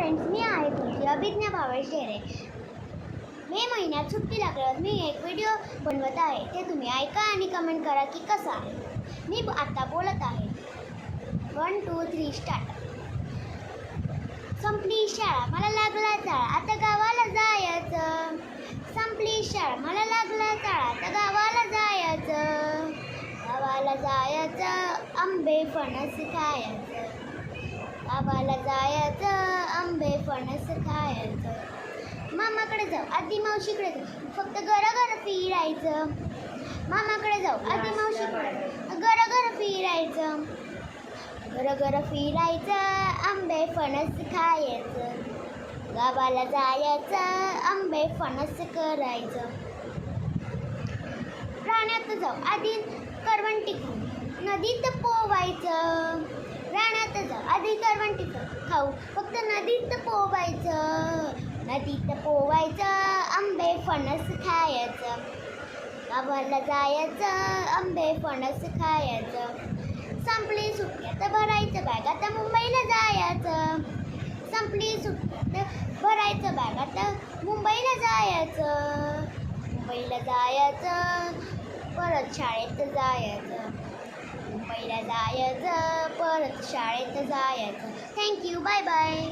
Friends, मी आहे तुमची अभिज्ञा भावेश ढेरे. मे महिन्यात सुट्टी लागल्यावर मी एक व्हिडिओ बनवत आहे. ते तुम्ही ऐका आणि कमेंट करा की कसा आहे. मी आता बोलत आहे. 1 2 3 स्टार्ट. संपली शाळा, मला लागला जाळा, आता गावाला जायचं. संपली शाळा, मला लागला जाळा, आता गावाला जायचं. गावाला जायचं, आंबे फणस खायचं. गावाला जायचं, आंबे फणस खायचं. मामाकडे जाऊ, आधी मावशीकडे जाऊ, फक्त घर फिरायचं. मामाकडे जाऊ, आधी मावशीकडे घर फिरायचं. घर फिरायचं, आंबे फणस खायचं. गावाला जायचं, आंबे फणस करायचं. रानात जाऊ, आधी करवंटी नदीत पोवायचं. रानात जाऊ, आधी करवंटी खाऊ, फक्त नदीत पोवायचं. नदीत पोवायचं, आंबे फणस खायचं. गावाला जायचं, आंबे फणस खायचं. संपली सुट्ट्यात भरायचं बॅग, आता मुंबईला जायचं. संपली सुट्ट्यात भरायचं बॅग, आता मुंबईला जायचं. मुंबईला जायचं, परत शाळेत जायचं. मुंबईला जायचं, परत शाळेत जायचं. Thank you, bye bye.